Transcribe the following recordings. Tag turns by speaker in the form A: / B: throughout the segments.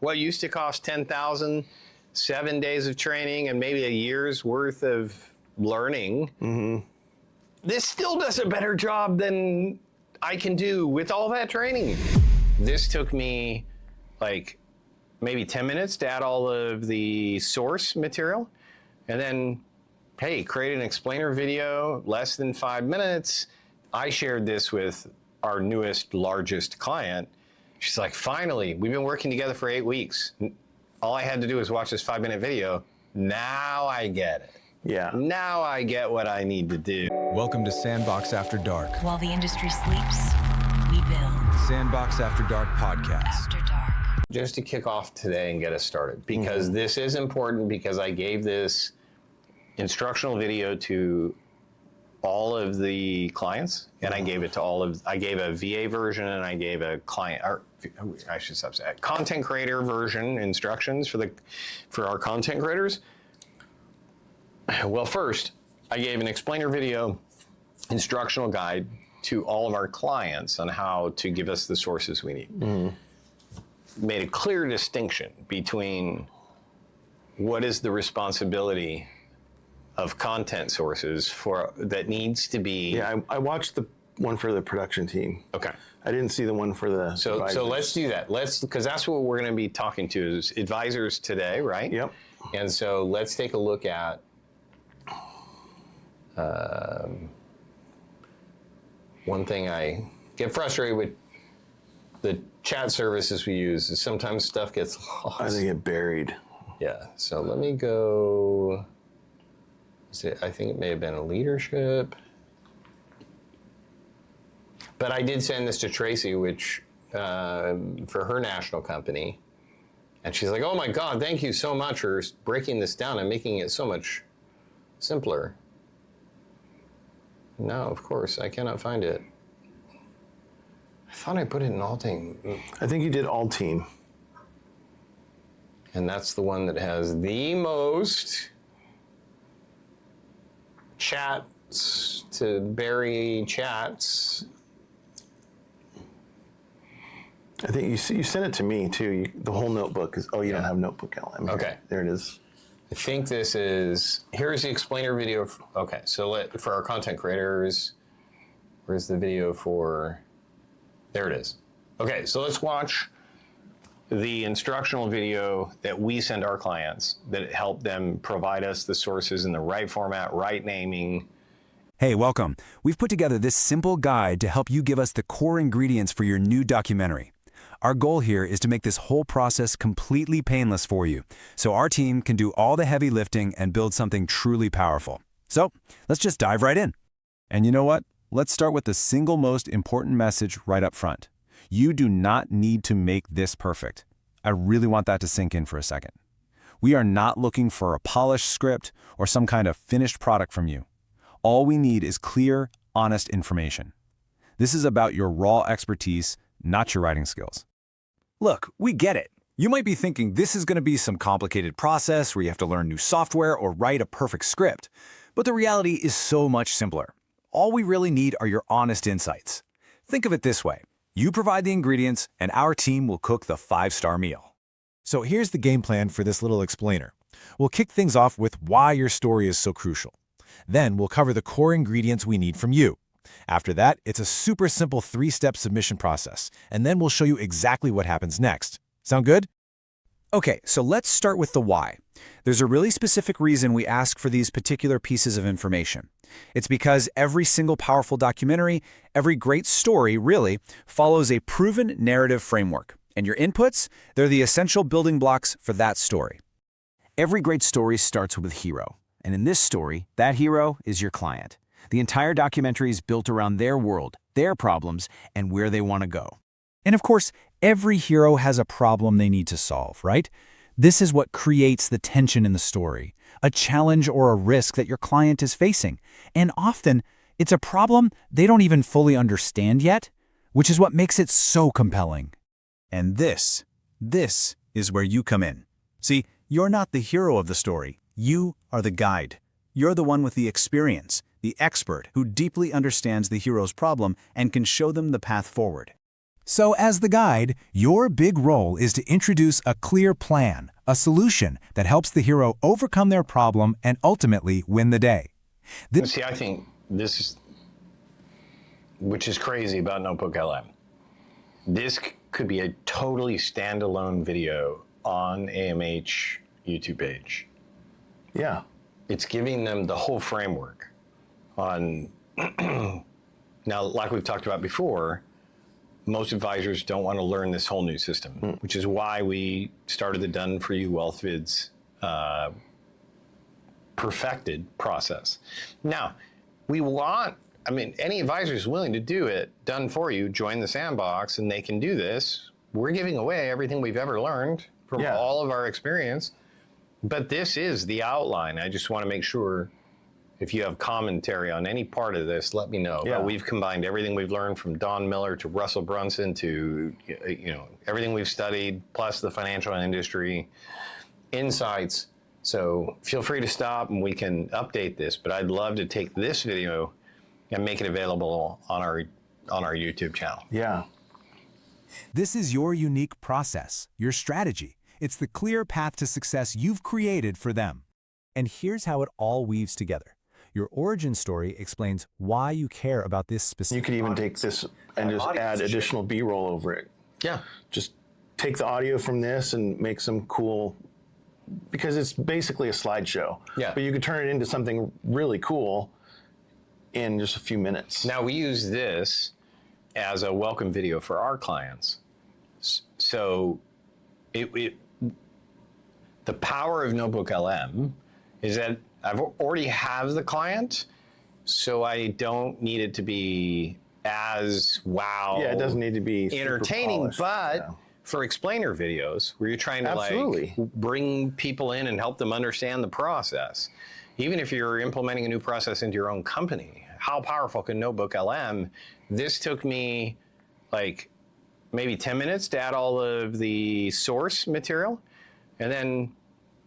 A: What used to cost $10,000, 7 days of training and maybe a year's worth of learning, this still does a better job than I can do with all that training. This took me like maybe 10 minutes to add all of the source material, and then, hey, create an explainer video, less than 5 minutes. I shared this with our newest, largest client. She's like, finally, we've been working together for 8 weeks. All I had to do was watch this 5-minute video. Now I get it.
B: Yeah.
A: Now I get what I need to do.
C: Welcome to Sandbox After Dark.
D: While the industry sleeps, we build.
C: Sandbox After Dark podcast.
D: After Dark.
A: Just to kick off today and get us started, because this is important, because I gave this instructional video to all of the clients, and I gave it to I gave a VA version, and I gave a client, or I should say, content creator version instructions for our content creators. Well, first, I gave an explainer video instructional guide to all of our clients on how to give us the sources we need. Made a clear distinction between what is the responsibility of content sources that needs to be.
B: Yeah, I watched the one for the production team.
A: Okay.
B: I didn't see the one for the advisors.
A: So let's do that. Because that's what we're going to be talking to is advisors today, right?
B: Yep.
A: And so let's take a look at one thing I get frustrated with the chat services we use is sometimes stuff gets lost.
B: They get buried.
A: Yeah, so let me go, I think it may have been a leadership. But I did send this to Tracy, which, for her national company. And she's like, oh my God, thank you so much for breaking this down and making it so much simpler. No, of course, I cannot find it. I thought I put it in all team.
B: I think you did all team.
A: And that's the one that has the most chats to bury chats.
B: I think you sent it to me too. The whole notebook is, you don't have NotebookLM.
A: Okay.
B: There it is.
A: I think this is, here's the explainer video. Okay, so for our content creators, where's the video for, there it is. Okay, so let's watch the instructional video that we send our clients that help them provide us the sources in the right format, right naming.
C: Hey, welcome. We've put together this simple guide to help you give us the core ingredients for your new documentary. Our goal here is to make this whole process completely painless for you, so our team can do all the heavy lifting and build something truly powerful. So let's just dive right in. And you know what? Let's start with the single most important message right up front. You do not need to make this perfect. I really want that to sink in for a second. We are not looking for a polished script or some kind of finished product from you. All we need is clear, honest information. This is about your raw expertise, not your writing skills. Look, we get it. You might be thinking this is going to be some complicated process where you have to learn new software or write a perfect script. But the reality is so much simpler. All we really need are your honest insights. Think of it this way. You provide the ingredients, and our team will cook the 5-star meal.
E: So here's the game plan for this little explainer. We'll kick things off with why your story is so crucial. Then we'll cover the core ingredients we need from you. After that, it's a super simple 3-step submission process, and then we'll show you exactly what happens next. Sound good?
C: Okay, so let's start with the why. There's a really specific reason we ask for these particular pieces of information. It's because every single powerful documentary, every great story, really, follows a proven narrative framework. And your inputs, they're the essential building blocks for that story. Every great story starts with a hero. And in this story, that hero is your client. The entire documentary is built around their world, their problems, and where they want to go. And of course, every hero has a problem they need to solve, right? This is what creates the tension in the story, a challenge or a risk that your client is facing. And often, it's a problem they don't even fully understand yet, which is what makes it so compelling. And this is where you come in. See, you're not the hero of the story. You are the guide. You're the one with the experience, the expert who deeply understands the hero's problem and can show them the path forward. So as the guide, your big role is to introduce a clear plan, a solution that helps the hero overcome their problem and ultimately win the day.
A: See, I think this is, which is crazy about NotebookLM. This could be a totally standalone video on AMH YouTube page.
B: Yeah.
A: It's giving them the whole framework on, now, like we've talked about before, most advisors don't want to learn this whole new system, which is why we started the Done For You Wealth Vids perfected process. Now, we want, I mean, any advisor is willing to do it, done for you, join the sandbox, and they can do this. We're giving away everything we've ever learned from all of our experience, but this is the outline. I just want to make sure if you have commentary on any part of this, let me know.
B: Yeah.
A: But we've combined everything we've learned from Don Miller to Russell Brunson to, you know, everything we've studied, plus the financial industry insights. So feel free to stop and we can update this, but I'd love to take this video and make it available on our YouTube channel.
B: Yeah.
C: This is your unique process, your strategy. It's the clear path to success you've created for them. And here's how it all weaves together. Your origin story explains why you care about this specific
B: You could even take this and just add additional B-roll over it.
A: Yeah.
B: Just take the audio from this and make some cool, because it's basically a slideshow.
A: Yeah.
B: But you could turn it into something really cool in just a few minutes.
A: Now we use this as a welcome video for our clients. So the power of NotebookLM is that I've already have the client, so I don't need it to be as wow.
B: Yeah, it doesn't need to be super
A: entertaining,
B: polished.
A: but
B: Yeah.
A: for explainer videos where you're trying to
B: Absolutely.
A: like bring people in and help them understand the process, even if you're implementing a new process into your own company, how powerful can NotebookLM? This took me like maybe 10 minutes to add all of the source material, and then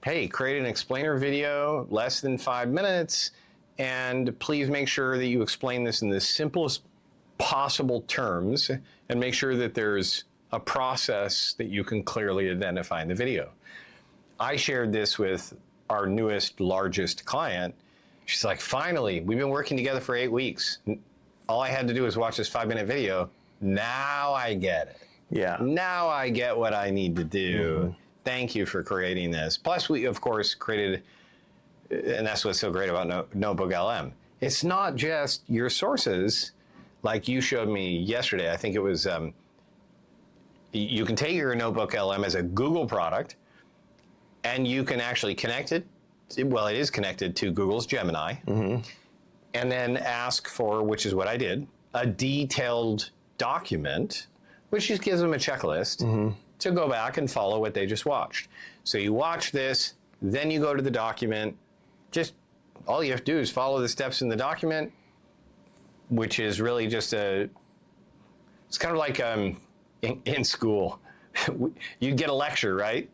A: hey, create an explainer video, less than 5 minutes, and please make sure that you explain this in the simplest possible terms and make sure that there's a process that you can clearly identify in the video. I shared this with our newest, largest client. She's like, finally, we've been working together for 8 weeks. All I had to do was watch this 5-minute video. Now I get it.
B: Yeah.
A: Now I get what I need to do. Thank you for creating this. Plus, we, of course, created, and that's what's so great about NotebookLM. It's not just your sources, like you showed me yesterday. I think it was, you can take your NotebookLM as a Google product, and you can actually connect it. Well, it is connected to Google's Gemini, and then ask for, which is what I did, a detailed document, which just gives them a checklist to go back and follow what they just watched. So you watch this, then you go to the document. Just all you have to do is follow the steps in the document, which is really just it's kind of like in school. You'd get a lecture, right?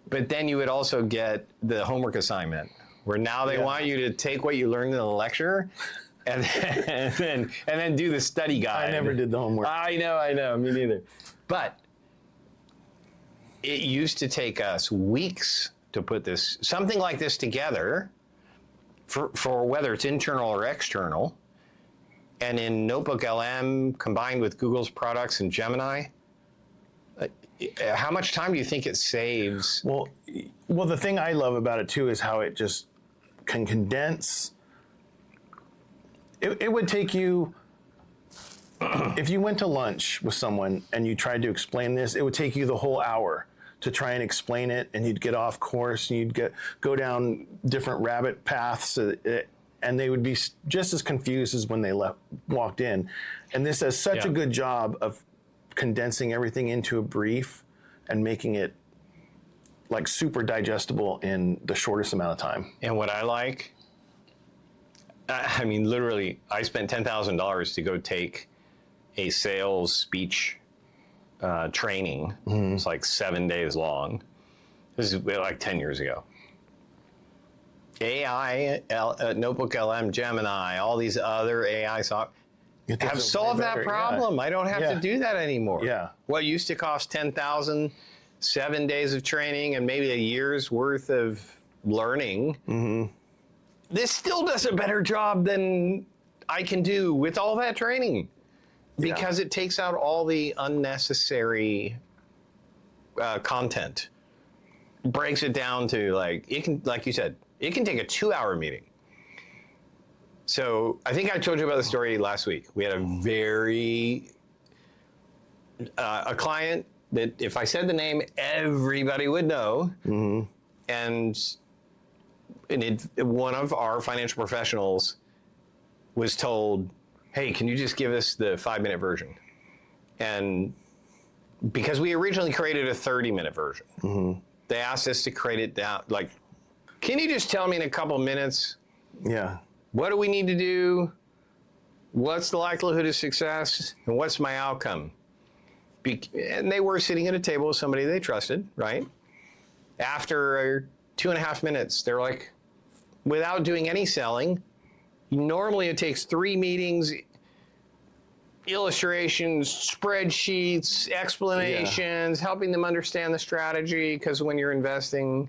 A: But then you would also get the homework assignment, where now they want you to take what you learned in the lecture and then do the study guide.
B: I never did the homework.
A: I know, me neither. But it used to take us weeks to put this, something like this together for whether it's internal or external. And in NotebookLM combined with Google's products and Gemini, how much time do you think it saves?
B: Well, the thing I love about it too is how it just can condense. It would take you, if you went to lunch with someone and you tried to explain this, it would take you the whole hour to try and explain it, and you'd get off course and you'd go down different rabbit paths, and they would be just as confused as when they walked in. And this does such a good job of condensing everything into a brief and making it like super digestible in the shortest amount of time.
A: And what I like, I mean, literally, I spent $10,000 to go take a sales speech training. It's like 7 days long. This is like 10 years ago. AI, NotebookLM, Gemini, all these other AI software. have solved that problem. I don't have to do that anymore.
B: Yeah.
A: What used to cost $10,000, 7 days of training and maybe a year's worth of learning. This still does a better job than I can do with all that training, because it takes out all the unnecessary content, breaks it down to like you said, it can take a 2-hour meeting. So I think I told you about the story last week. We had a client that if I said the name, everybody would know. And one of our financial professionals was told, hey, can you just give us the 5-minute version? And because we originally created a 30-minute version, they asked us to create it down. Like, can you just tell me in a couple minutes?
B: Yeah.
A: What do we need to do? What's the likelihood of success? And what's my outcome? And they were sitting at a table with somebody they trusted, right? After 2.5 minutes, they're like, without doing any selling, normally it takes 3 meetings, illustrations, spreadsheets, explanations, helping them understand the strategy, because when you're investing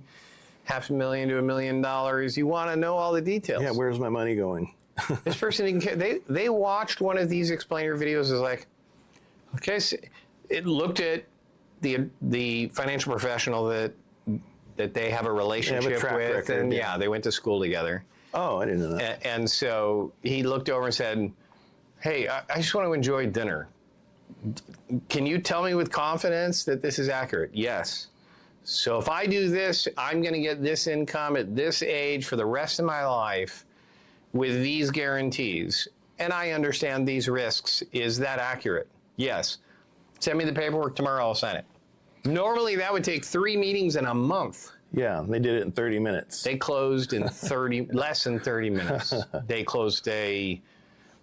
A: $500,000 to $1 million, you want to know all the details.
B: Yeah, where's my money going?
A: This person didn't care. They watched one of these explainer videos. Is like, okay, so it looked at the financial professional that they have a relationship
B: track
A: with,
B: record,
A: and
B: yeah.
A: they went to school together.
B: Oh, I didn't know that.
A: And so he looked over and said, hey, I just want to enjoy dinner. Can you tell me with confidence that this is accurate? Yes. So if I do this, I'm going to get this income at this age for the rest of my life with these guarantees. And I understand these risks. Is that accurate? Yes. Send me the paperwork tomorrow, I'll sign it. Normally that would take 3 meetings in a month.
B: Yeah, they did it in 30 minutes.
A: They closed in less than 30 minutes. They closed a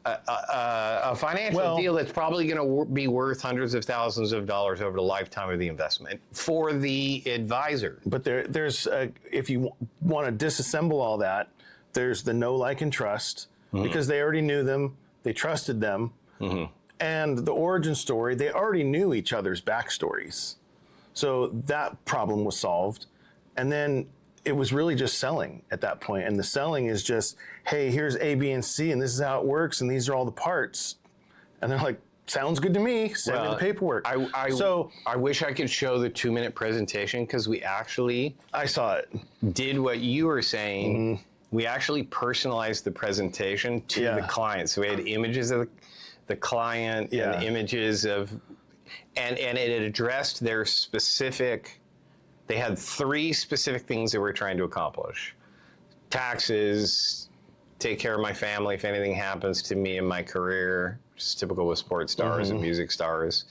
A: financial deal that's probably going to be worth hundreds of thousands of dollars over the lifetime of the investment for the advisor.
B: But there's if you want to disassemble all that, there's the know, like, and trust, because they already knew them, they trusted them, and the origin story, they already knew each other's backstories. So that problem was solved. And then it was really just selling at that point. And the selling is just, hey, here's A, B, and C, and this is how it works, and these are all the parts. And they're like, sounds good to me. Send me the paperwork.
A: I wish I could show the 2-minute presentation, because we actually
B: I saw it.
A: did what you were saying. We actually personalized the presentation to the client. So we had images of the client and images of, and it addressed their specific. They had 3 specific things they were trying to accomplish: taxes, take care of my family if anything happens to me in my career, which is typical with sports stars and music stars.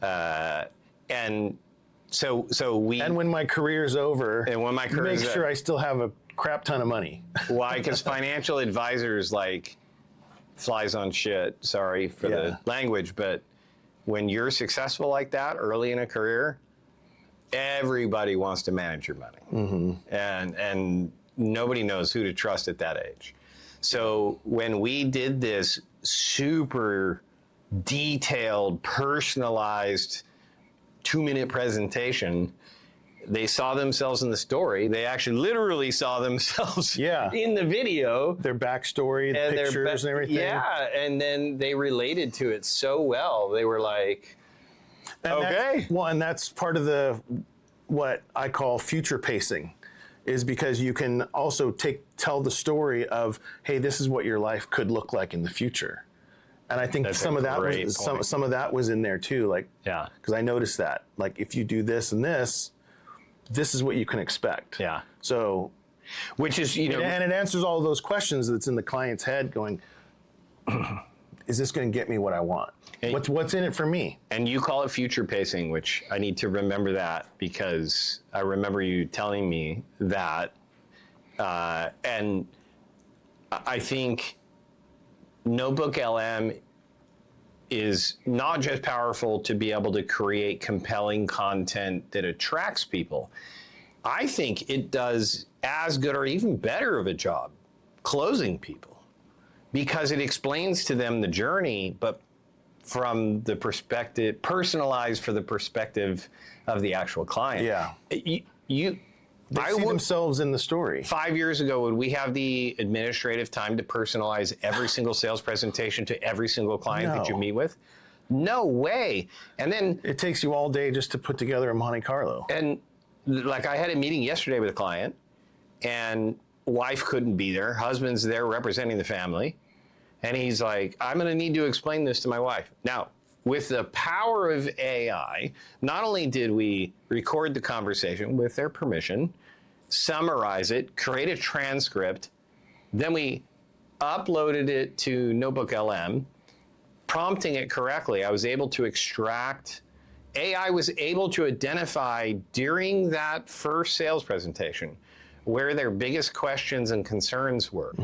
A: And so we.
B: And when my career's over,
A: and when my career's
B: make sure I still have a crap ton of money.
A: Why? Because financial advisors like flies on shit. Sorry for the language, but when you're successful like that early in a career, everybody wants to manage your money, and nobody knows who to trust at that age. So when we did this super detailed, personalized 2-minute presentation, they saw themselves in the story. They actually literally saw themselves in the video.
B: Their backstory, the pictures and everything.
A: Yeah, and then they related to it so well. They were like,
B: and
A: okay.
B: And that's part of what I call future pacing, is because you can also tell the story of, hey, this is what your life could look like in the future. And I think some of that was in there too. Like, because I noticed that, like, if you do this and this is what you can expect.
A: Yeah.
B: So,
A: which is, and
B: it answers all of those questions that's in the client's head going, is this going to get me what I want? What's in it for me? And
A: you call it future pacing, which I need to remember that, because I remember you telling me that. And I think NotebookLM is not just powerful to be able to create compelling content that attracts people. I think it does as good or even better of a job closing people, because it explains to them the journey, but from the perspective, personalized for the perspective of the actual client.
B: Yeah.
A: They
B: see themselves in the story.
A: 5 years ago, would we have the administrative time to personalize every single sales presentation to every single client that you meet with? No way. And then
B: it takes you all day just to put together a Monte Carlo.
A: And like I had a meeting yesterday with a client, and wife couldn't be there. Husband's there representing the family. And he's like, I'm going to need to explain this to my wife. Now, with the power of AI, not only did we record the conversation with their permission, summarize it, create a transcript, then we uploaded it to NotebookLM, prompting it correctly. I was able to extract, AI was able to identify during that first sales presentation where their biggest questions and concerns were.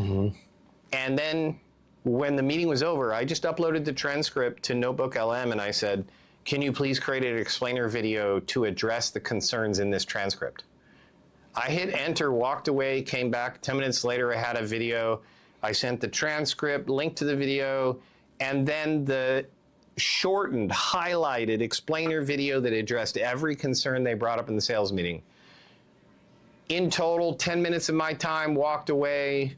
A: And then when the meeting was over, I just uploaded the transcript to NotebookLM and I said, can you please create an explainer video to address the concerns in this transcript? I hit enter, walked away, came back. 10 minutes later, I had a video. I sent the transcript, linked to the video, and then the shortened, highlighted explainer video that addressed every concern they brought up in the sales meeting. In total, 10 minutes of my time, walked away,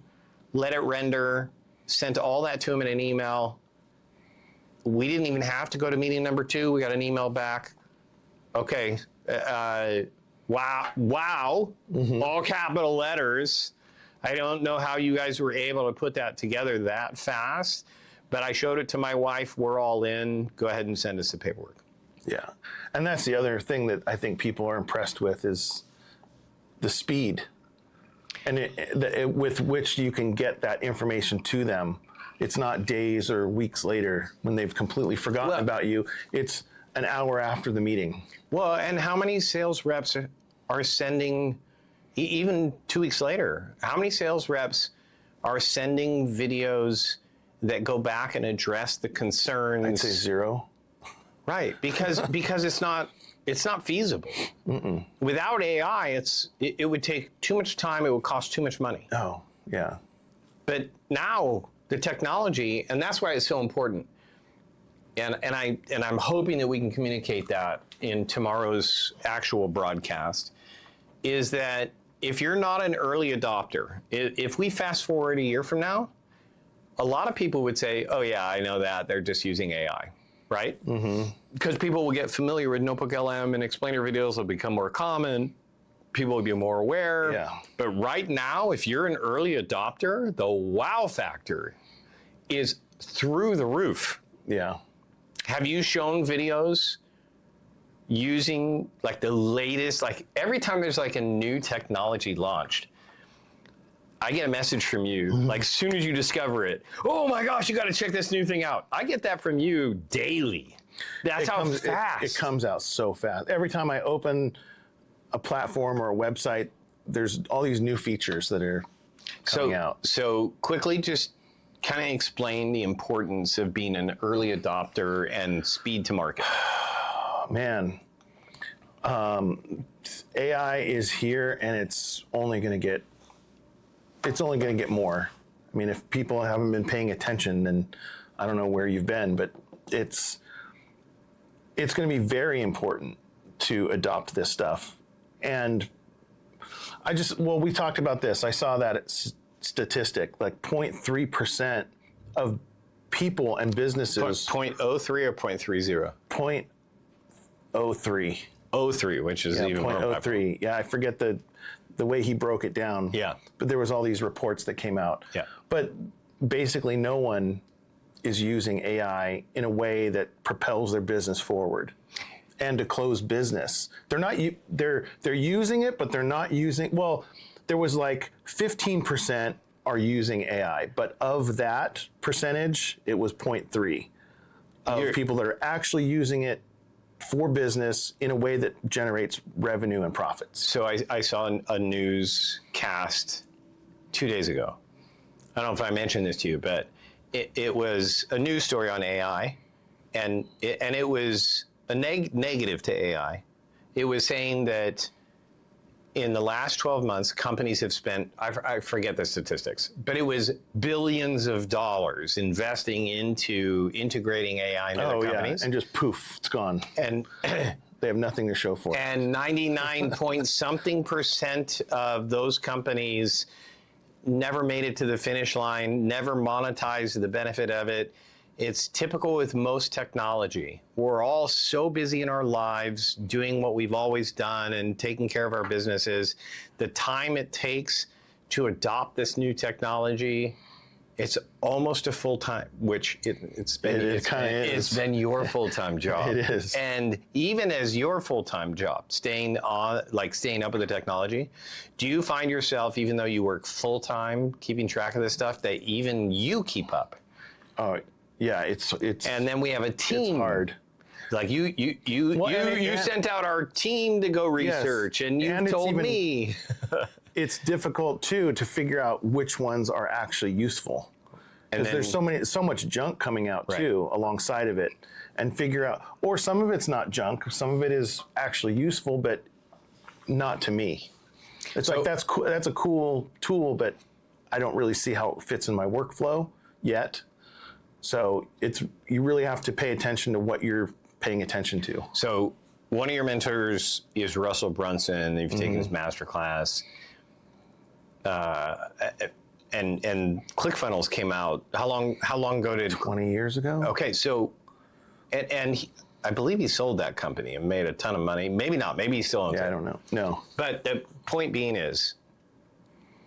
A: let it render, sent all that to him in an email. We didn't even have to go to meeting number 2. We got an email back. Okay, wow, all capital letters. I don't know how you guys were able to put that together that fast, but I showed it to my wife. We're all in. Go ahead and send us the paperwork.
B: Yeah, and that's the other thing that I think people are impressed with is the speed. And with which you can get that information to them. It's not days or weeks later when they've completely forgotten about you. It's an hour after the meeting.
A: Well, and how many sales reps are sending, even 2 weeks later, how many sales reps are sending videos that go back and address the concerns?
B: I'd say 0.
A: Right, because it's not feasible. Without AI, it would take too much time. It would cost too much money.
B: Oh, yeah.
A: But now the technology, and that's why it's so important. And I'm hoping that we can communicate that in tomorrow's actual broadcast. Is that if you're not an early adopter, if we fast forward a year from now, a lot of people would say, "Oh yeah, I know that. They're just using AI." Right? Because people will get familiar with NotebookLM and explainer videos will become more common. People will be more aware.
B: Yeah.
A: But right now, if you're an early adopter, the wow factor is through the roof.
B: Yeah.
A: Have you shown videos using like the latest, like every time there's like a new technology launched, I get a message from you, like as soon as you discover it, oh my gosh, you got to check this new thing out. I get that from you daily. That's how fast.
B: It comes out so fast. Every time I open a platform or a website, there's all these new features that are coming out.
A: So quickly, just kind of explain the importance of being an early adopter and speed to market.
B: Man, AI is here and it's only going to get more. I mean, if people haven't been paying attention, then I don't know where you've been, but it's going to be very important to adopt this stuff. And we talked about this. I saw that statistic, like 0.3% of people and businesses.
A: 0.03 or 0.30?
B: 0.03.
A: 03, which is even more.
B: 0.03. Yeah, I forget the way he broke it down.
A: Yeah.
B: But there was all these reports that came out.
A: Yeah.
B: But basically no one is using AI in a way that propels their business forward and to close business. They're using it, but they're not using, well, there was like 15% are using AI, but of that percentage, it was 0.3 of people that are actually using it for business in a way that generates revenue and profits.
A: So I saw a newscast 2 days ago. I don't know if I mentioned this to you, but it was a news story on AI, and it was a negative to AI. It was saying that in the last 12 months, companies have spent, I forget the statistics, but it was billions of dollars investing into integrating AI into their companies.
B: And just poof, it's gone.
A: And
B: they have nothing to show for it.
A: And 99 point something percent of those companies never made it to the finish line, never monetized the benefit of it. It's typical with most technology. We're all so busy in our lives doing what we've always done and taking care of our businesses. The time it takes to adopt this new technology, it's almost a full-time, which it's been your full-time job.
B: It is.
A: And even as your full-time job, staying up with the technology, do you find yourself, even though you work full-time, keeping track of this stuff, that even you keep up?
B: Oh, yeah, it's
A: and then we have a team.
B: It's hard.
A: Like you sent out our team to go research, and you told me.
B: It's difficult too to figure out which ones are actually useful, because there's so much junk coming out too alongside of it, and figure out, or some of it's not junk, some of it is actually useful, but not to me. It's like that's cool. That's a cool tool, but I don't really see how it fits in my workflow yet. So you really have to pay attention to what you're paying attention to.
A: So one of your mentors is Russell Brunson. You've taken his masterclass. And ClickFunnels came out. How long ago did
B: 20 years ago?
A: Okay, so I believe he sold that company and made a ton of money. Maybe not. Maybe he still owns it.
B: I don't know. No.
A: But the point being is,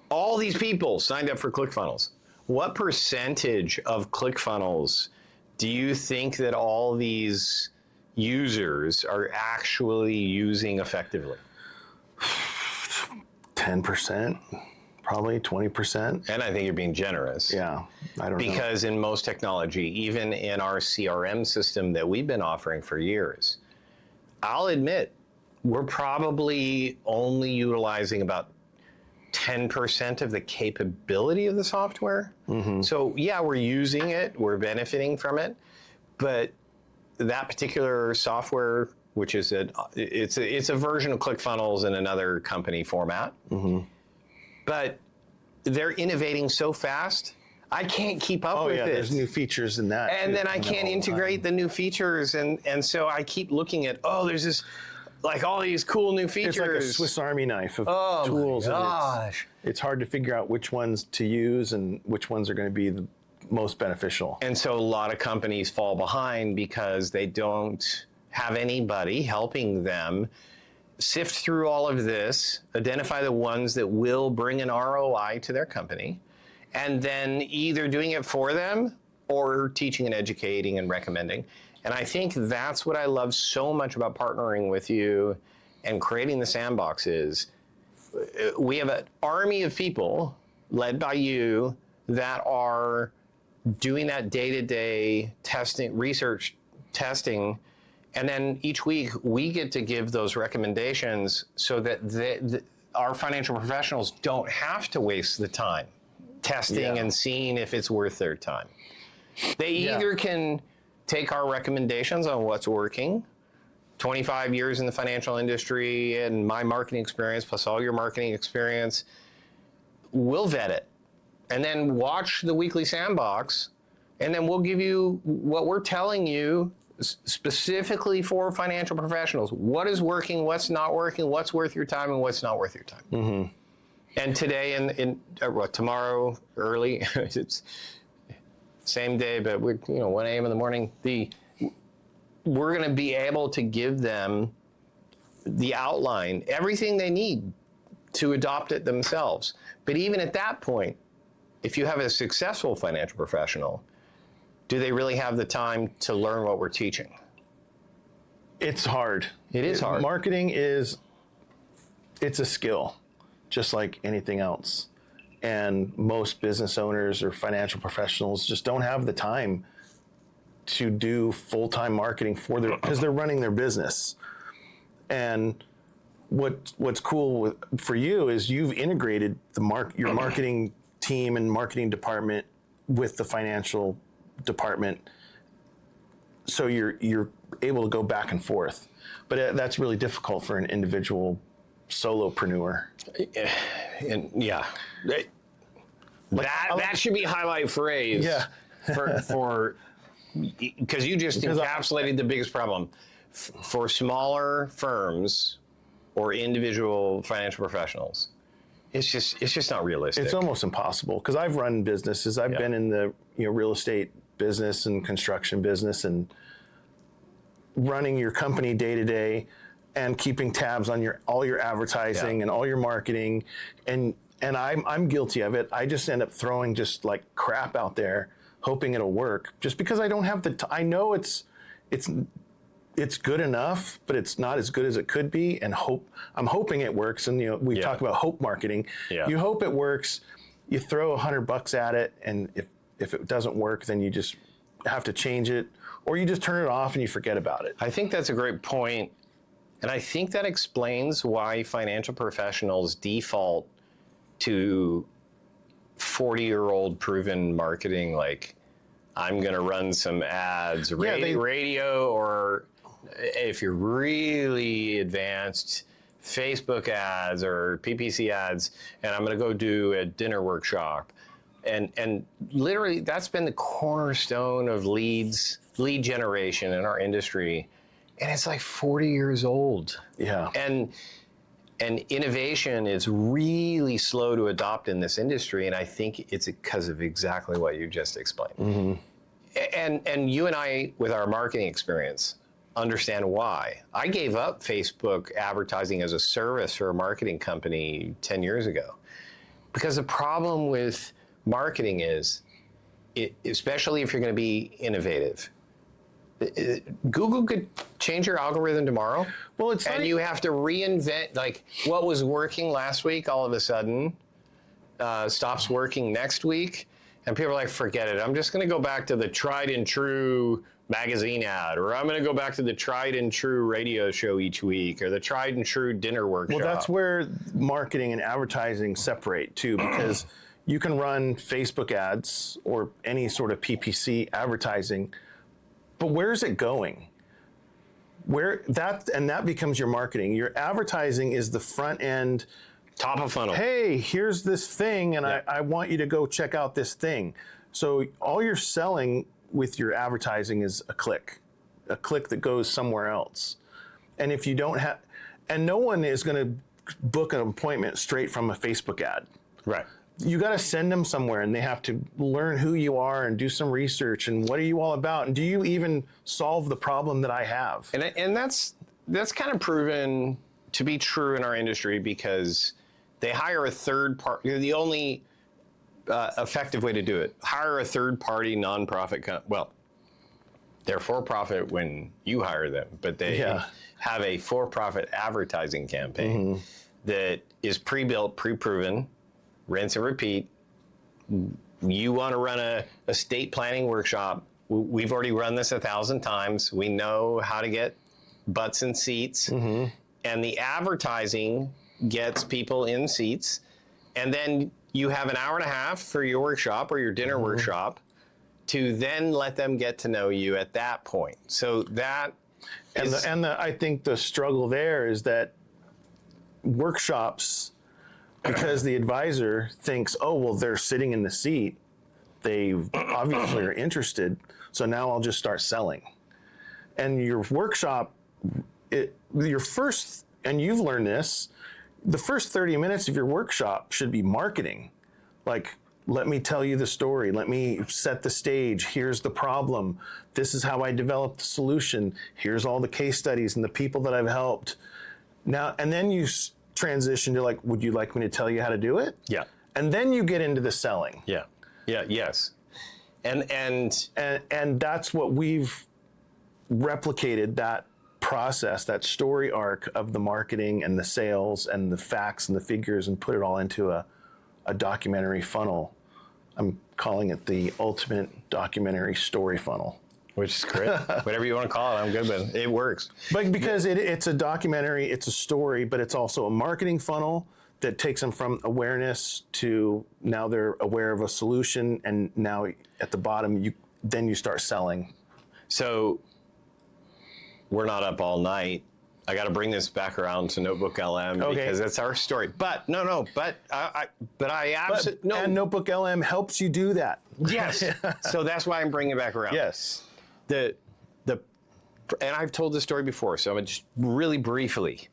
A: all these people signed up for ClickFunnels. What percentage of ClickFunnels do you think that all these users are actually using effectively?
B: 10%, probably 20%.
A: And I think you're being generous.
B: Yeah, I don't know.
A: Because in most technology, even in our CRM system that we've been offering for years, I'll admit, we're probably only utilizing about 10% of the capability of the software. So yeah, we're using it, we're benefiting from it, but that particular software, which is it's a version of ClickFunnels in another company format, but they're innovating so fast, I can't keep up with it.
B: There's new features in that.
A: And then I can't integrate the new features, and so I keep looking at, there's this, like all these cool new features.
B: It's like a Swiss Army knife of tools.
A: Oh my gosh.
B: And it's hard to figure out which ones to use and which ones are going to be the most beneficial.
A: And so a lot of companies fall behind because they don't have anybody helping them sift through all of this, identify the ones that will bring an ROI to their company, and then either doing it for them or teaching and educating and recommending. And I think that's what I love so much about partnering with you and creating the sandboxes. We have an army of people led by you that are doing that day-to-day testing, research testing, and then each week we get to give those recommendations so that our financial professionals don't have to waste the time testing and seeing if it's worth their time. They either can take our recommendations on what's working, 25 years in the financial industry and my marketing experience plus all your marketing experience, we'll vet it and then watch the weekly sandbox, and then we'll give you what we're telling you specifically for financial professionals. What is working, what's not working, what's worth your time and what's not worth your time. And today and tomorrow early, it's same day, but we're 1 a.m. in the morning. We're going to be able to give them the outline, everything they need to adopt it themselves. But even at that point, if you have a successful financial professional, do they really have the time to learn what we're teaching?
B: It's hard.
A: It is hard.
B: Marketing it's a skill, just like anything else. And most business owners or financial professionals just don't have the time to do full-time marketing because they're running their business. And what's cool for you is you've integrated your marketing team and marketing department with the financial department, so you're able to go back and forth. But that's really difficult for an individual solopreneur.
A: And yeah, that should be highlight phrase.
B: Yeah.
A: for because you just encapsulated the biggest problem for smaller firms or individual financial professionals. It's just not realistic.
B: It's almost impossible because I've run businesses. I've been in the real estate business and construction business, and running your company day to day and keeping tabs on all your advertising and all your marketing, and I'm guilty of it. I just end up throwing just like crap out there, hoping it'll work, just because I don't have I know it's good enough, but it's not as good as it could be. And I'm hoping it works. And we talk about hope marketing. Yeah. You hope it works. You throw $100 at it, and if it doesn't work, then you just have to change it, or you just turn it off and you forget about it.
A: I think that's a great point, and I think that explains why financial professionals default to 40-year-old proven marketing, like I'm going to run some ads, radio, or if you're really advanced, Facebook ads or PPC ads, and I'm going to go do a dinner workshop. And literally, that's been the cornerstone of lead generation in our industry. And it's like 40 years old.
B: Yeah.
A: And innovation is really slow to adopt in this industry. And I think it's because of exactly what you just explained. Mm-hmm. And you and I, with our marketing experience, understand why. I gave up Facebook advertising as a service for a marketing company 10 years ago. Because the problem with marketing is, especially if you're going to be innovative, Google could change your algorithm tomorrow. Well, you have to reinvent, like what was working last week all of a sudden stops working next week. And people are like, forget it. I'm just going to go back to the tried and true magazine ad, or I'm going to go back to the tried and true radio show each week, or the tried and true dinner workshop.
B: Well, that's where marketing and advertising separate too, because you can run Facebook ads or any sort of PPC advertising, but where's it going? That becomes your marketing. Your advertising is the front end,
A: top of funnel.
B: Hey, here's this thing, and I want you to go check out this thing. So all you're selling with your advertising is a click that goes somewhere else. And if you don't have, and no one is going to book an appointment straight from a Facebook ad.
A: Right.
B: You got to send them somewhere, and they have to learn who you are and do some research and what are you all about, and do you even solve the problem that I have?
A: And that's kind of proven to be true in our industry, because they hire a third party. The only effective way to do it, hire a third-party nonprofit well, they're for-profit when you hire them, but they have a for-profit advertising campaign that is pre-built, pre-proven, rinse and repeat. You want to run a estate planning workshop, we've already run this 1,000 times. We know how to get butts in seats, and the advertising gets people in seats, and then you have an hour and a half for your workshop or your dinner workshop to then let them get to know you at that point. So that
B: I think the struggle there is that workshops, because the advisor thinks, oh, well, they're sitting in the seat, they obviously are interested, so now I'll just start selling. And your workshop, and you've learned this, the first 30 minutes of your workshop should be marketing. Like, let me tell you the story. Let me set the stage. Here's the problem. This is how I developed the solution. Here's all the case studies and the people that I've helped. Now, and then you transition to like, would you like me to tell you how to do it?
A: Yeah.
B: And then you get into the selling.
A: Yeah. Yeah. Yes.
B: And that's what we've replicated, that process, that story arc of the marketing and the sales and the facts and the figures, and put it all into a documentary funnel. I'm calling it the ultimate documentary story funnel.
A: Which is great. Whatever you want to call it, I'm good with it. It works.
B: But because it's a documentary, it's a story, but it's also a marketing funnel that takes them from awareness to now they're aware of a solution, and now at the bottom, you start selling.
A: So we're not up all night I got to bring this back around to NotebookLM because that's our story. But I absolutely no.
B: And NotebookLM helps you do that.
A: Yes. So that's why I'm bringing it back around.
B: Yes.
A: And I've told this story before, so I'm gonna just really briefly,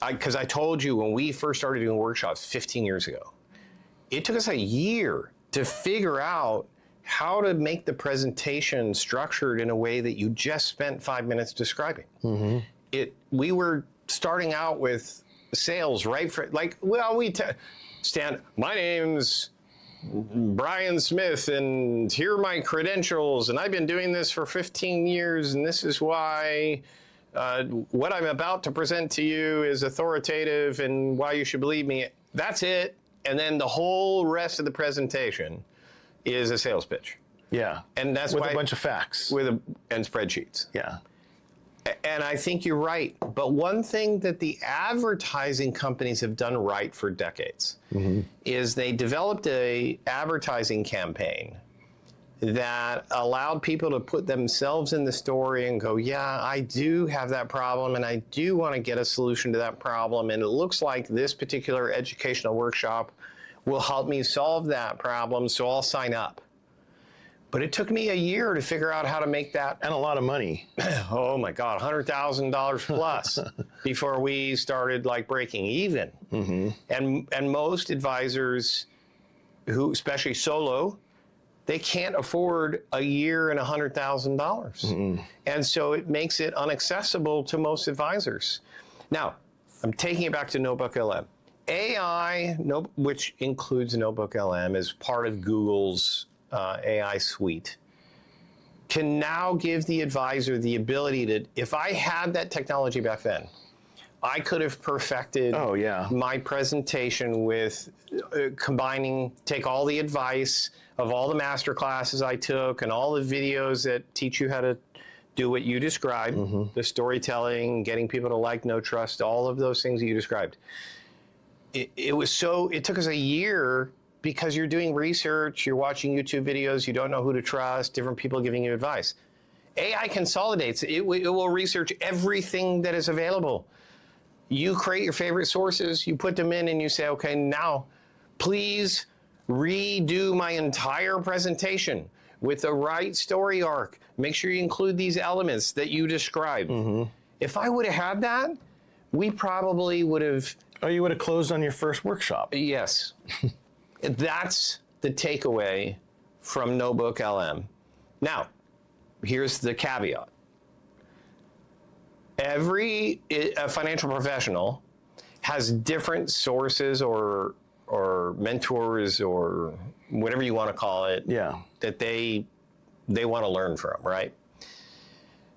A: because I told you when we first started doing workshops 15 years ago, it took us a year to figure out how to make the presentation structured in a way that you just spent 5 minutes describing. We were starting out with sales, right? My name's Brian Smith, and here are my credentials, and I've been doing this for 15 years, and this is why what I'm about to present to you is authoritative and why you should believe me. That's it. And then the whole rest of the presentation is a sales pitch.
B: Yeah.
A: And that's
B: with
A: why,
B: a bunch of facts.
A: and spreadsheets.
B: Yeah.
A: And I think you're right. But one thing that the advertising companies have done right for decades is they developed a advertising campaign that allowed people to put themselves in the story and go, yeah, I do have that problem and I do want to get a solution to that problem. And it looks like this particular educational workshop will help me solve that problem, so I'll sign up. But it took me a year to figure out how to make that.
B: And a lot of money.
A: Oh my God, $100,000 plus before we started like breaking even. And most advisors who, especially solo, they can't afford a year and $100,000. And so it makes it inaccessible to most advisors. Now, I'm taking it back to NotebookLM. AI, which includes NotebookLM, is part of Google's AI suite, can now give the advisor the ability to, if I had that technology back then, I could have perfected my presentation with take all the advice of all the master classes I took and all the videos that teach you how to do what you described, the storytelling, getting people to like, know, trust, all of those things that you described. It took us a year because you're doing research, you're watching YouTube videos, you don't know who to trust, different people giving you advice. AI consolidates. It will research everything that is available. You create your favorite sources, you put them in, and you say, okay, now please redo my entire presentation with the right story arc. Make sure you include these elements that you described. If I would have had that, we probably would have...
B: Oh, you would have closed on your first workshop.
A: Yes. That's the takeaway from NotebookLM. Now, here's the caveat. Every financial professional has different sources or mentors or whatever you want to call it that they want to learn from, right?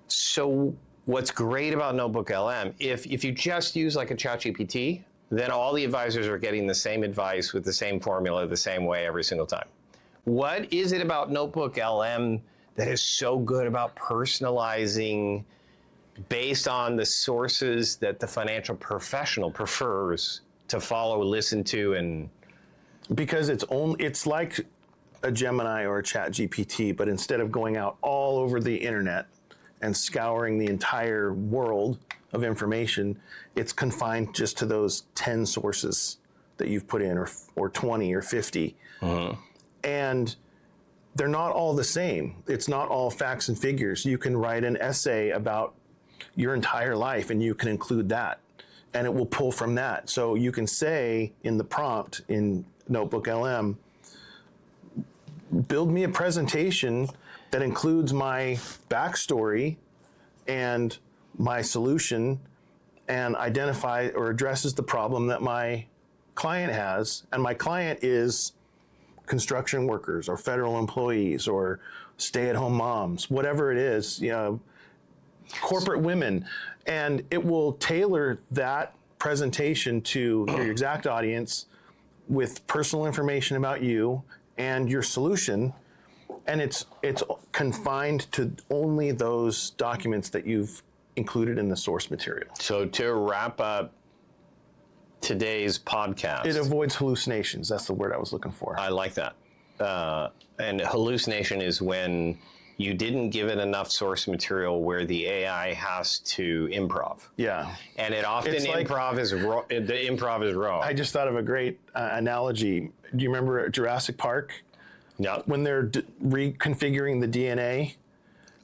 A: So what's great about NotebookLM, if you just use like a ChatGPT, then all the advisors are getting the same advice with the same formula the same way every single time. What is it about NotebookLM that is so good about personalizing based on the sources that the financial professional prefers to follow, listen to, and...
B: Because it's like a Gemini or a ChatGPT, but instead of going out all over the internet and scouring the entire world of information, it's confined just to those 10 sources that you've put in, or 20 or 50. And they're not all the same. It's not all facts and figures. You can write an essay about your entire life and you can include that, and it will pull from that. So you can say in the prompt in NotebookLM, build me a presentation that includes my backstory and my solution and identify or addresses the problem that my client has. And my client is construction workers or federal employees or stay-at-home moms, whatever it is, corporate women. And it will tailor that presentation to your exact audience with personal information about you and your solution. And it's confined to only those documents that you've included in the source material.
A: So to wrap up today's podcast...
B: It avoids hallucinations. That's the word I was looking for.
A: I like that. And hallucination is when you didn't give it enough source material where the AI has to improv.
B: Yeah.
A: And it often
B: It's like-
A: improv is wrong. The improv is wrong.
B: I just thought of a great analogy. Do you remember Jurassic Park?
A: Yeah.
B: When they're reconfiguring the DNA?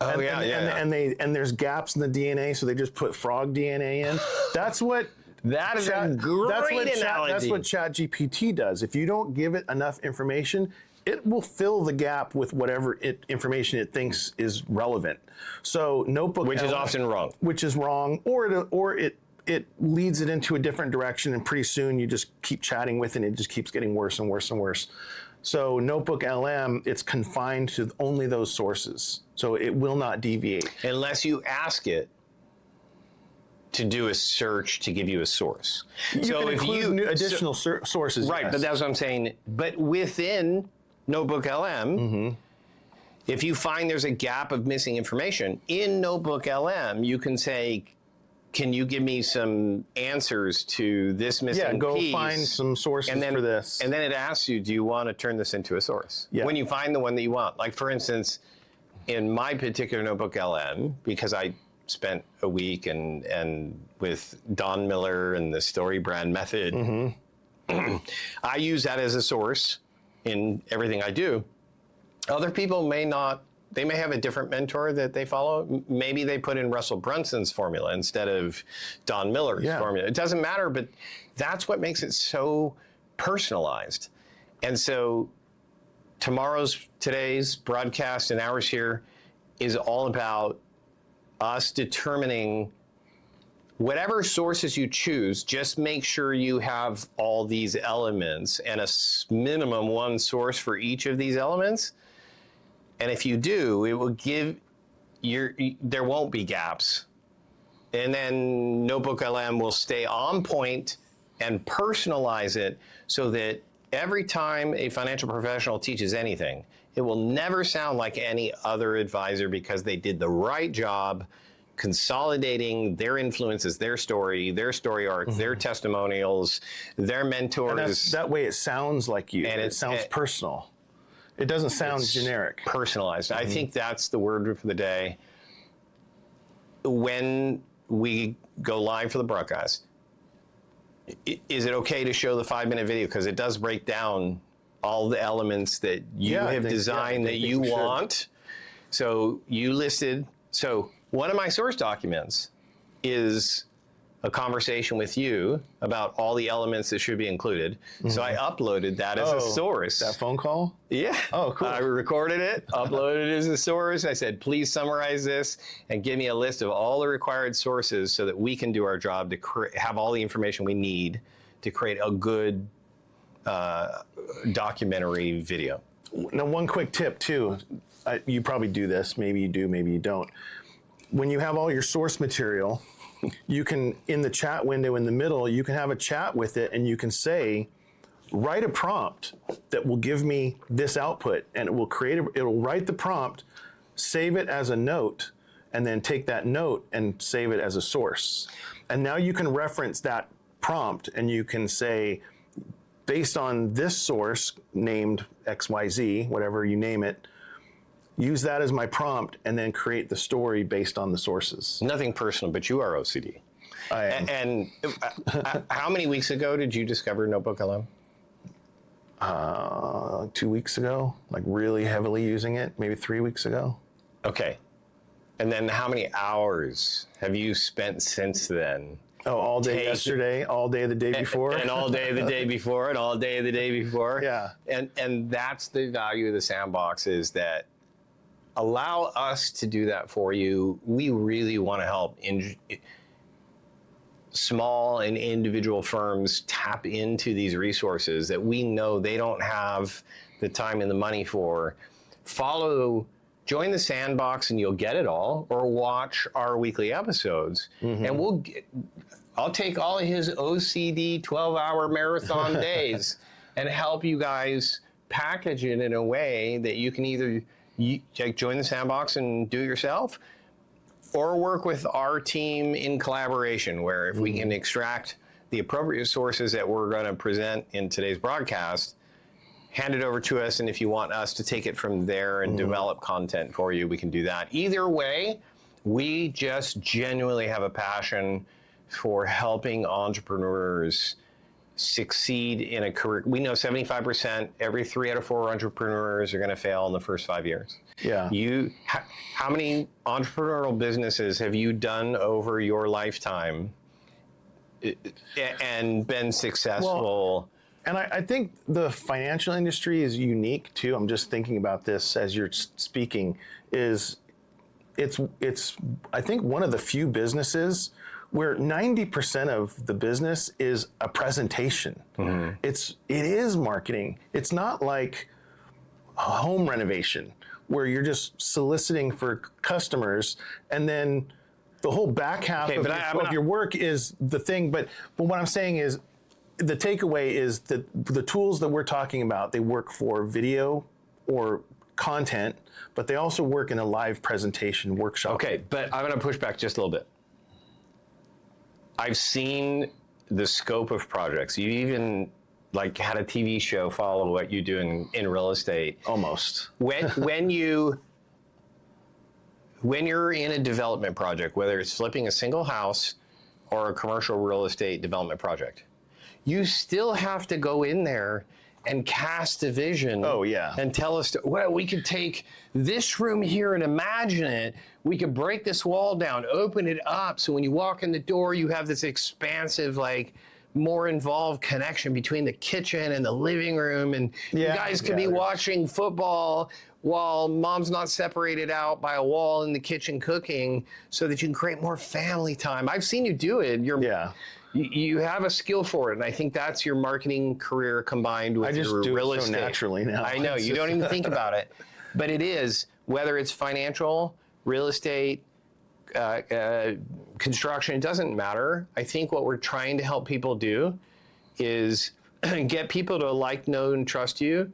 A: Oh,
B: And there's gaps in the DNA, so they just put frog DNA in. That's what
A: That is a great analogy.
B: That's what ChatGPT does. If you don't give it enough information, it will fill the gap with whatever information it thinks is relevant. So Notebook,
A: Which is often wrong.
B: Which is wrong, or it leads it into a different direction, and pretty soon you just keep chatting with it, and it just keeps getting worse and worse and worse. So NotebookLM, it's confined to only those sources, so it will not deviate.
A: Unless you ask it to do a search to give you a source.
B: You can include new additional sources.
A: Right,
B: yes.
A: but that's what I'm saying. But within NotebookLM, if you find there's a gap of missing information, in NotebookLM, you can say, can you give me some answers to this missing piece?
B: Yeah, go find some sources for this.
A: And then it asks you, do you want to turn this into a source?
B: Yeah.
A: When you find the one that you want. Like, for instance, in my particular NotebookLM, because I spent a week and with Don Miller and the story brand method, I use that as a source in everything I do. Other people may not. They may have a different mentor that they follow. Maybe they put in Russell Brunson's formula instead of Don Miller's formula. It doesn't matter, but that's what makes it so personalized. And so today's broadcast and ours here is all about us determining whatever sources you choose, just make sure you have all these elements and a minimum one source for each of these elements. And if you do, it will give there won't be gaps. And then NotebookLM will stay on point and personalize it so that every time a financial professional teaches anything, it will never sound like any other advisor because they did the right job consolidating their influences, their story arcs, their testimonials, their mentors.
B: And that way it sounds like you. And it sounds personal. It doesn't sound generic.
A: Personalized. I think that's the word for the day. When we go live for the broadcast, is it okay to show the 5-minute video? Because it does break down all the elements that you have designed that you want. So you listed. So one of my source documents is a conversation with you about all the elements that should be included. So I uploaded that as a source.
B: That phone call?
A: Yeah.
B: Oh, cool.
A: I recorded it, uploaded it as a source. I said, please summarize this and give me a list of all the required sources so that we can do our job to have all the information we need to create a good documentary video.
B: Now, one quick tip too. You probably do this. Maybe you do, maybe you don't. When you have all your source material, you can, in the chat window in the middle, you can have a chat with it and you can say, write a prompt that will give me this output, and it will it'll write the prompt, save it as a note, and then take that note and save it as a source. And now you can reference that prompt and you can say, based on this source named XYZ, whatever you name it, use that as my prompt and then create the story based on the sources.
A: Nothing personal, but you are OCD.
B: I am.
A: And how many weeks ago did you discover NotebookLM?
B: 2 weeks ago, like really heavily using it, maybe 3 weeks ago.
A: Okay. And then how many hours have you spent since then?
B: Oh, all day yesterday, all day the day before.
A: And all day the day before, and all day the day before.
B: Yeah.
A: And that's the value of the sandbox, is that allow us to do that for you. We really want to help small and individual firms tap into these resources that we know they don't have the time and the money for. Join the sandbox and you'll get it all, or watch our weekly episodes. And I'll take all of his OCD 12-hour marathon days and help you guys package it in a way that you can either join the sandbox and do it yourself, or work with our team in collaboration, where if we can extract the appropriate sources that we're going to present in today's broadcast, hand it over to us, and if you want us to take it from there and develop content for you, we can do that. Either way, we just genuinely have a passion for helping entrepreneurs succeed in a career. We know 75%, every 3 out of 4 entrepreneurs are going to fail in the first 5 years.
B: Yeah.
A: How many entrepreneurial businesses have you done over your lifetime and been successful?
B: And I think the financial industry is unique too. I'm just thinking about this as you're speaking. It's I think one of the few businesses where 90% of the business is a presentation. It is marketing. It's not like a home renovation where you're just soliciting for customers and then the whole back half of your work is the thing. But what I'm saying is the takeaway is that the tools that we're talking about, they work for video or content, but they also work in a live presentation workshop.
A: Okay, but I'm going to push back just a little bit. I've seen the scope of projects. You even had a TV show follow what you do in real estate.
B: Almost.
A: When you're in a development project, whether it's flipping a single house or a commercial real estate development project, you still have to go in there and cast a vision.
B: Oh, yeah.
A: And tell us, well, we could take this room here and imagine it. We could break this wall down, open it up. So when you walk in the door, you have this expansive, more involved connection between the kitchen and the living room. And you guys could be watching football while mom's not separated out by a wall in the kitchen cooking so that you can create more family time. I've seen you do it. You have a skill for it, and I think that's your marketing career combined with your real estate.
B: I just do it so naturally now.
A: I know, you don't even think about it. But it is, whether it's financial, real estate, construction, it doesn't matter. I think what we're trying to help people do is get people to like, know, and trust you,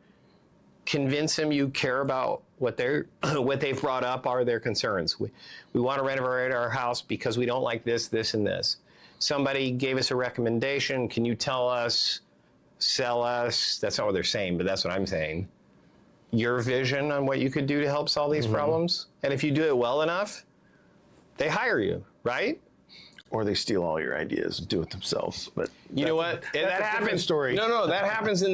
A: convince them you care about what they've brought up are their concerns. We want to renovate our house because we don't like this, this, and this. Somebody gave us a recommendation. Can you tell us, sell us? That's not what they're saying, but that's what I'm saying. Your vision on what you could do to help solve these problems. And if you do it well enough, they hire you, right?
B: Or they steal all your ideas and do it themselves. But
A: you know what? That happens.
B: Story.
A: No, that happens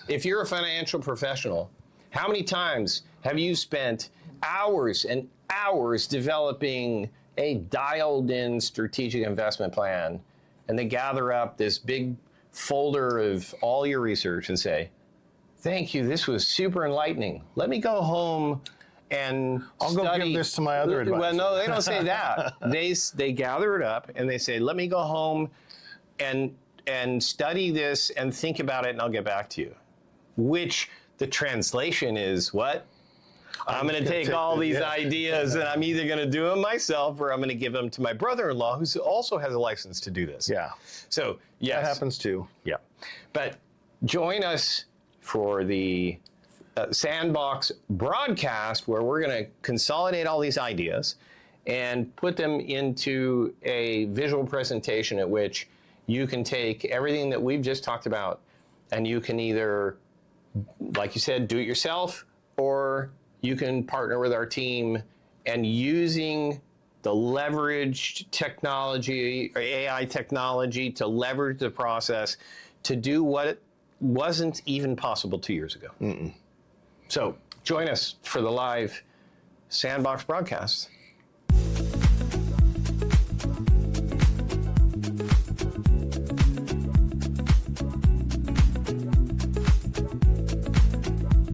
A: if you're a financial professional, how many times have you spent hours and hours developing a dialed-in strategic investment plan, and they gather up this big folder of all your research and say, thank you, this was super enlightening. Let me go home and
B: I'll go give this to my other advisor.
A: Well, no, they don't say that. They gather it up and they say, let me go home and study this and think about it, and I'll get back to you. Which the translation is what? I'm going to take all these ideas and I'm either going to do them myself or I'm going to give them to my brother-in-law who also has a license to do this.
B: Yeah.
A: So, yes.
B: That happens too.
A: Yeah. But join us for the Sandbox broadcast where we're going to consolidate all these ideas and put them into a visual presentation at which you can take everything that we've just talked about and you can either, like you said, do it yourself, or you can partner with our team and using the leveraged technology or AI technology to leverage the process to do what wasn't even possible 2 years ago. So join us for the live Sandbox broadcast.